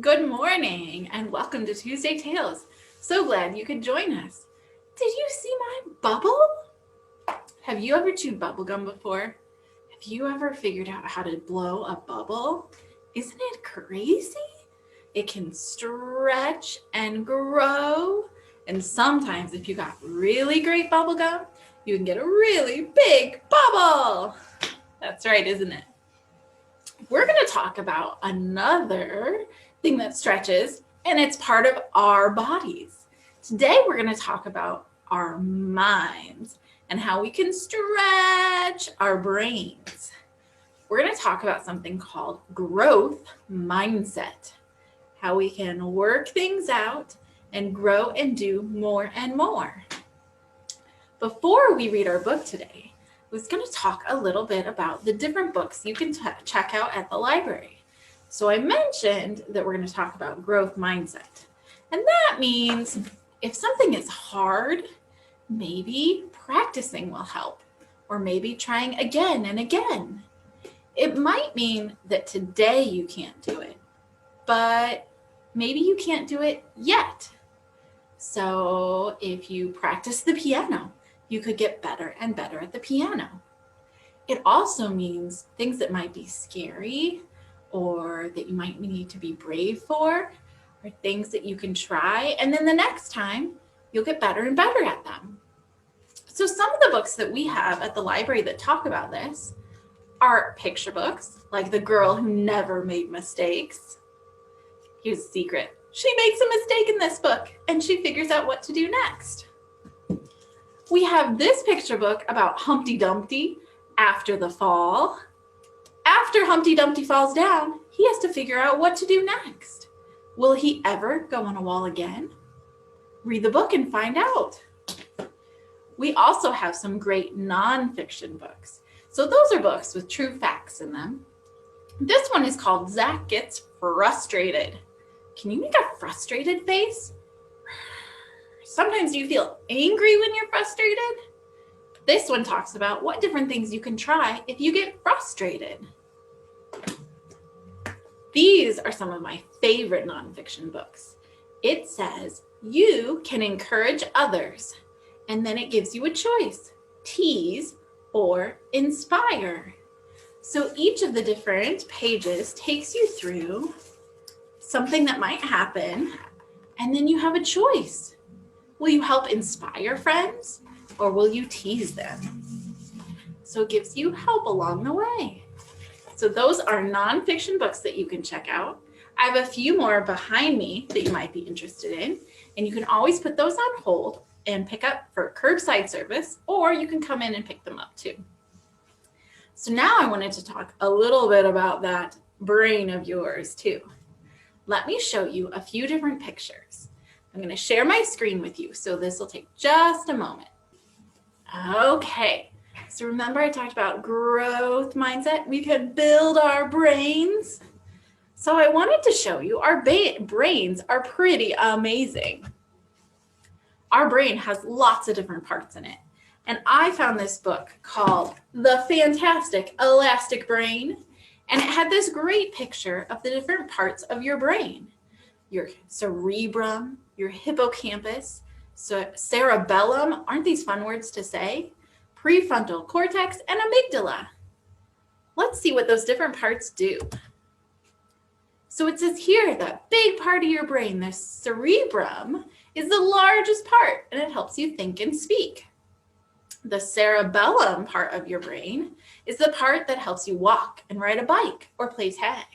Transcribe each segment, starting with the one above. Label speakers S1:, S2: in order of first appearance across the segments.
S1: Good morning and welcome to Tuesday Tales. So glad you could join us. Did you see my bubble? Have you ever chewed bubblegum before? Have you ever figured out how to blow a bubble? Isn't it crazy? It can stretch and grow. And sometimes if you got really great bubblegum, you can get a really big bubble. That's right, isn't it? We're going to talk about another thing that stretches, and it's part of our bodies. Today, we're going to talk about our minds and how we can stretch our brains. We're going to talk about something called growth mindset, how we can work things out and grow and do more and more. Before we read our book today, I was going to talk a little bit about the different books you can check out at the library. So I mentioned that we're going to talk about growth mindset. And that means if something is hard, maybe practicing will help, or maybe trying again and again. It might mean that today you can't do it, but maybe you can't do it yet. So if you practice the piano, you could get better and better at the piano. It also means things that might be scary or that you might need to be brave for, or things that you can try, and then the next time you'll get better and better at them. So some of the books that we have at the library that talk about this are picture books, like The Girl Who Never Made Mistakes. Here's a secret. She makes a mistake in this book, and she figures out what to do next. We have this picture book about Humpty Dumpty after the fall. After Humpty Dumpty falls down, he has to figure out what to do next. Will he ever go on a wall again? Read the book and find out. We also have some great nonfiction books. So those are books with true facts in them. This one is called Zach Gets Frustrated. Can you make a frustrated face? Sometimes you feel angry when you're frustrated. This one talks about what different things you can try if you get frustrated. These are some of my favorite nonfiction books. It says you can encourage others, and then it gives you a choice, tease or inspire. So each of the different pages takes you through something that might happen, and then you have a choice. Will you help inspire friends, or will you tease them? So it gives you help along the way. So those are nonfiction books that you can check out. I have a few more behind me that you might be interested in, and you can always put those on hold and pick up for curbside service, or you can come in and pick them up too. So now I wanted to talk a little bit about that brain of yours too. Let me show you a few different pictures. I'm going to share my screen with you, so this will take just a moment. Okay, so remember I talked about growth mindset? We can build our brains. So I wanted to show you our brains are pretty amazing. Our brain has lots of different parts in it. And I found this book called The Fantastic Elastic Brain. And it had this great picture of the different parts of your brain. Your cerebrum, your hippocampus, so cerebellum, aren't these fun words to say? Prefrontal cortex and amygdala. Let's see what those different parts do. So it says here that big part of your brain, the cerebrum, is the largest part, and it helps you think and speak. The cerebellum part of your brain is the part that helps you walk and ride a bike or play tag.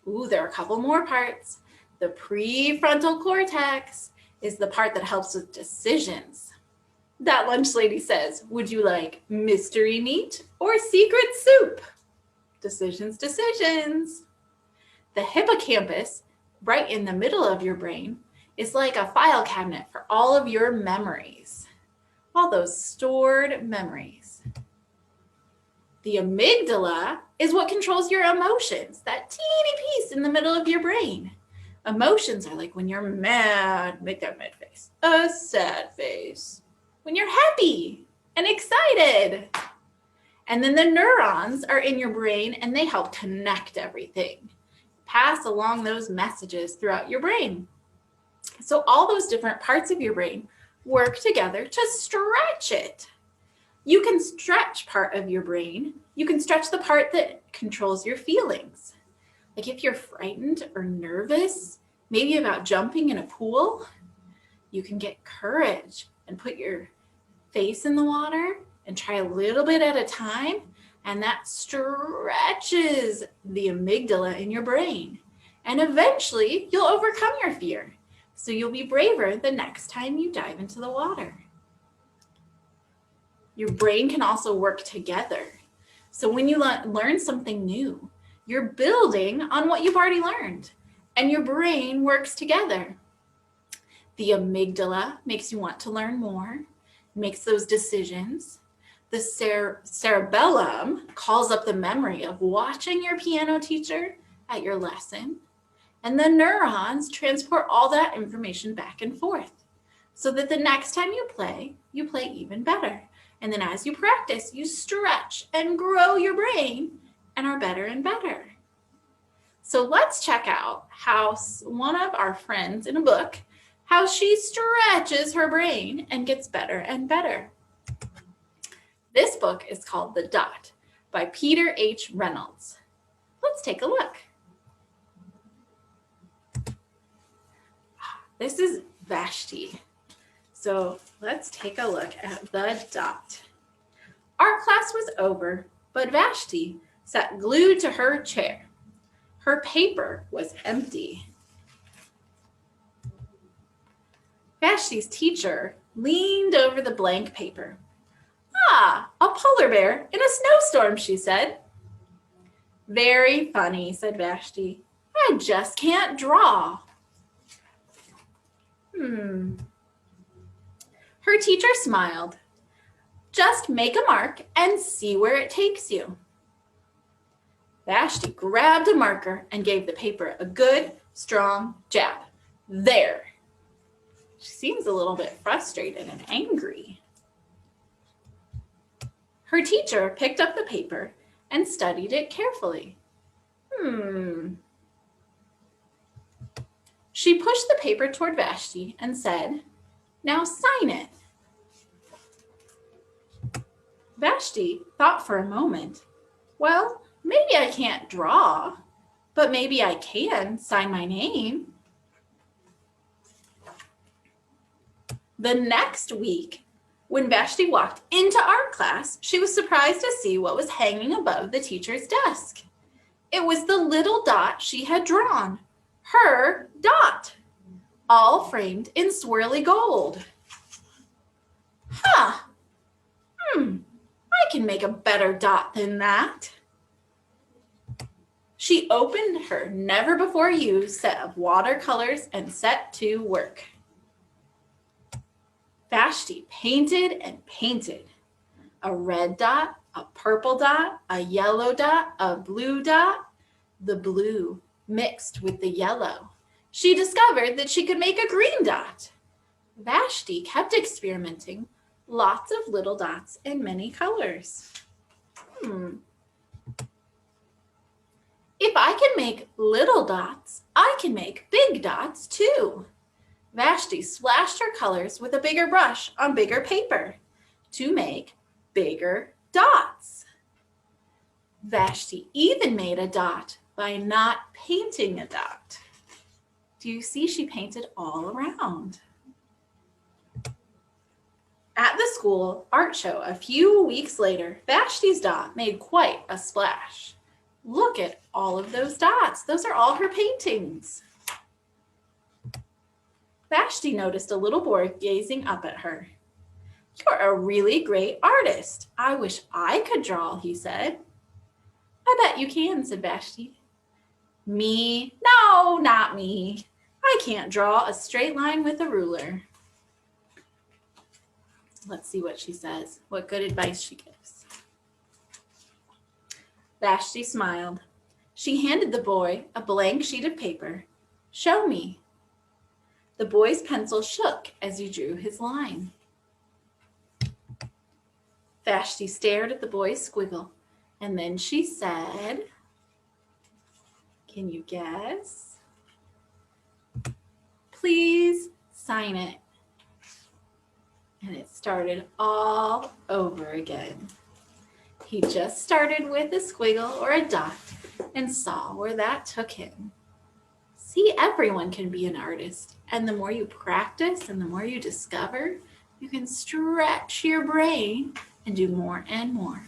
S1: Ooh, there are a couple more parts. The prefrontal cortex is the part that helps with decisions. That lunch lady says, would you like mystery meat or secret soup? Decisions, decisions. The hippocampus, right in the middle of your brain, is like a file cabinet for all of your memories, all those stored memories. The amygdala is what controls your emotions, that teeny piece in the middle of your brain. Emotions are like when you're mad, make that mad face, a sad face, when you're happy and excited. And then the neurons are in your brain and they help connect everything. pass along those messages throughout your brain. So all those different parts of your brain work together to stretch it. You can stretch part of your brain. You can stretch the part that controls your feelings. Like if you're frightened or nervous, maybe about jumping in a pool, you can get courage and put your face in the water and try a little bit at a time, and that stretches the amygdala in your brain. And eventually, you'll overcome your fear. So you'll be braver the next time you dive into the water. Your brain can also work together. So when you learn something new, you're building on what you've already learned, and your brain works together. The amygdala makes you want to learn more, makes those decisions. The cerebellum calls up the memory of watching your piano teacher at your lesson. And the neurons transport all that information back and forth so that the next time you play even better. And then as you practice, you stretch and grow your brain and are better and better. So let's check out how one of our friends in a book, how she stretches her brain and gets better and better. This book is called The Dot by Peter H Reynolds. Let's take a look. This is Vashti. So let's take a look at The Dot. Our class was over, but Vashti sat glued to her chair. Her paper was empty. Vashti's teacher leaned over the blank paper. "Ah, a polar bear in a snowstorm," she said. "Very funny," said Vashti. "I just can't draw." Her teacher smiled. "Just make a mark and see where it takes you." Vashti grabbed a marker and gave the paper a good, strong jab. There. She seems a little bit frustrated and angry. Her teacher picked up the paper and studied it carefully. She pushed the paper toward Vashti and said, "Now sign it." Vashti thought for a moment. Well, maybe I can't draw, but maybe I can sign my name. The next week, when Vashti walked into art class, she was surprised to see what was hanging above the teacher's desk. It was the little dot she had drawn, her dot, all framed in swirly gold. I can make a better dot than that. She opened her never-before-used set of watercolors and set to work. Vashti painted and painted. A red dot, a purple dot, a yellow dot, a blue dot. The blue mixed with the yellow. She discovered that she could make a green dot. Vashti kept experimenting, lots of little dots in many colors. If I can make little dots, I can make big dots too. Vashti splashed her colors with a bigger brush on bigger paper to make bigger dots. Vashti even made a dot by not painting a dot. Do you see she painted all around? At the school art show a few weeks later, Vashti's dot made quite a splash. Look at all of those dots. Those are all her paintings. Vashti noticed a little boy gazing up at her. "You're a really great artist. I wish I could draw," he said. "I bet you can," said Vashti. "Me? No, not me. I can't draw a straight line with a ruler." Let's see what she says, what good advice she gives. Vashti smiled. She handed the boy a blank sheet of paper. "Show me." The boy's pencil shook as he drew his line. Vashti stared at the boy's squiggle, and then she said, Can you guess? Please sign it. And it started all over again. He just started with a squiggle or a dot and saw where that took him. See, everyone can be an artist. And the more you practice and the more you discover, you can stretch your brain and do more and more.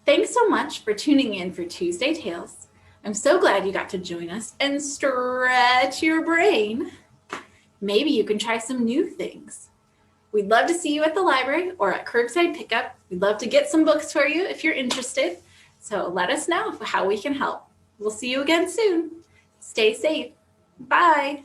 S1: Thanks so much for tuning in for Tuesday Tales. I'm so glad you got to join us and stretch your brain. Maybe you can try some new things. We'd love to see you at the library or at curbside pickup. We'd love to get some books for you if you're interested. So let us know how we can help. We'll see you again soon. Stay safe. Bye.